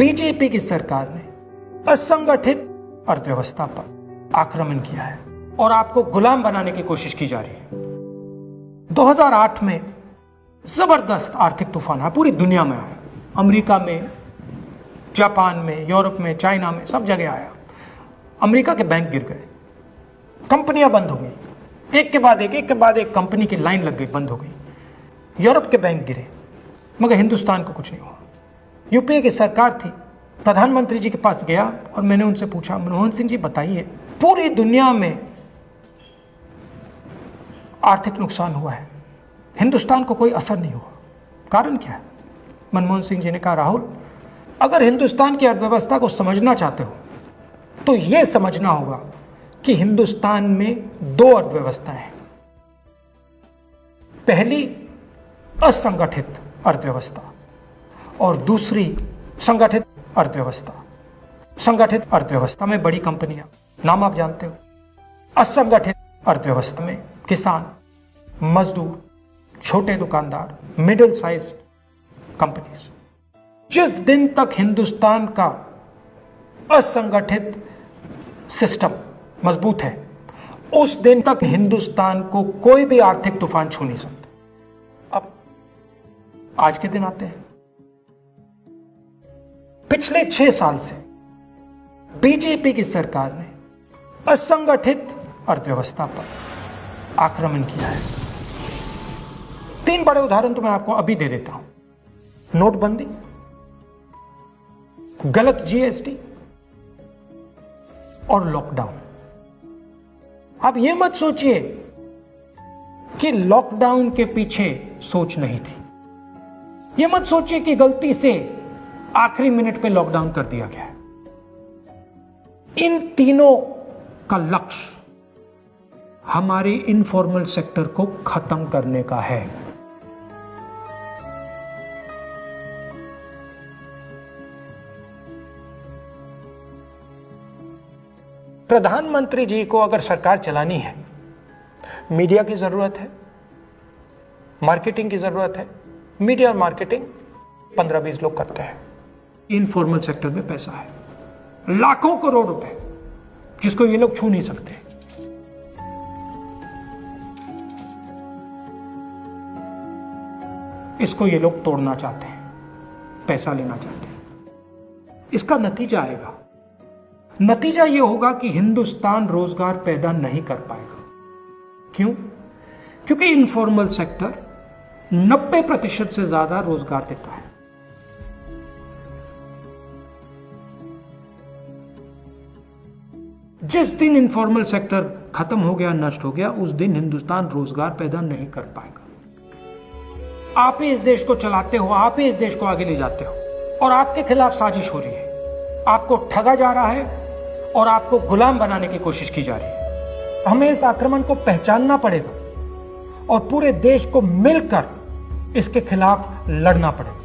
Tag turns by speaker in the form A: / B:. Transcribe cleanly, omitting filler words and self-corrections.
A: BJP की सरकार ने असंगठित अर्थव्यवस्था पर आक्रमण किया है और आपको गुलाम बनाने की कोशिश की जा रही है। 2008 में जबरदस्त आर्थिक तूफान आया, पूरी दुनिया में आया, अमेरिका में, जापान में, यूरोप में, चाइना में, सब जगह आया। अमेरिका के बैंक गिर गए, कंपनियां बंद हो गई, एक के बाद एक कंपनी की लाइन लग गई, बंद हो गई। यूरोप के बैंक गिरे, मगर हिंदुस्तान को कुछ नहीं हुआ। यूपीए की सरकार थी, प्रधानमंत्री जी के पास गया और मैंने उनसे पूछा, मनमोहन सिंह जी बताइए, पूरी दुनिया में आर्थिक नुकसान हुआ है, हिंदुस्तान को कोई असर नहीं हुआ, कारण क्या है? मनमोहन सिंह जी ने कहा, राहुल, अगर हिंदुस्तान की अर्थव्यवस्था को समझना चाहते हो तो यह समझना होगा कि हिंदुस्तान में दो अर्थव्यवस्थाएं हैं। पहली असंगठित अर्थव्यवस्था और दूसरी संगठित अर्थव्यवस्था। संगठित अर्थव्यवस्था में बड़ी कंपनियां, नाम आप जानते हो। असंगठित अर्थव्यवस्था में किसान, मजदूर, छोटे दुकानदार, मिडिल साइज कंपनीज। जिस दिन तक हिंदुस्तान का असंगठित सिस्टम मजबूत है, उस दिन तक हिंदुस्तान को कोई भी आर्थिक तूफान छू नहीं सकता। अब आज के दिन आते हैं। पिछले 6 साल से बीजेपी की सरकार ने असंगठित अर्थव्यवस्था पर आक्रमण किया है। 3 बड़े उदाहरण तो मैं आपको अभी दे देता हूं। नोटबंदी, गलत जीएसटी और लॉकडाउन। आप यह मत सोचिए कि लॉकडाउन के पीछे सोच नहीं थी। यह मत सोचिए कि गलती से आखिरी मिनट पे लॉकडाउन कर दिया गया है। इन तीनों का लक्ष्य हमारे इनफॉर्मल सेक्टर को खत्म करने का है। प्रधानमंत्री जी को अगर सरकार चलानी है, मीडिया की जरूरत है, मार्केटिंग की जरूरत है। मीडिया और मार्केटिंग 15-20 लोग करते हैं। इनफॉर्मल सेक्टर में पैसा है, लाखों करोड़ रुपए, जिसको ये लोग छू नहीं सकते। इसको ये लोग तोड़ना चाहते हैं, पैसा लेना चाहते हैं। इसका नतीजा आएगा। नतीजा यह होगा कि हिंदुस्तान रोजगार पैदा नहीं कर पाएगा। क्यों? क्योंकि इनफॉर्मल सेक्टर 90% से ज्यादा रोजगार देता है। जिस दिन इनफॉर्मल सेक्टर खत्म हो गया, नष्ट हो गया, उस दिन हिंदुस्तान रोजगार पैदा नहीं कर पाएगा। आप ही इस देश को चलाते हो, आप ही इस देश को आगे ले जाते हो, और आपके खिलाफ साजिश हो रही है। आपको ठगा जा रहा है और आपको गुलाम बनाने की कोशिश की जा रही है। हमें इस आक्रमण को पहचानना पड़ेगा और पूरे देश को मिलकर इसके खिलाफ लड़ना पड़ेगा।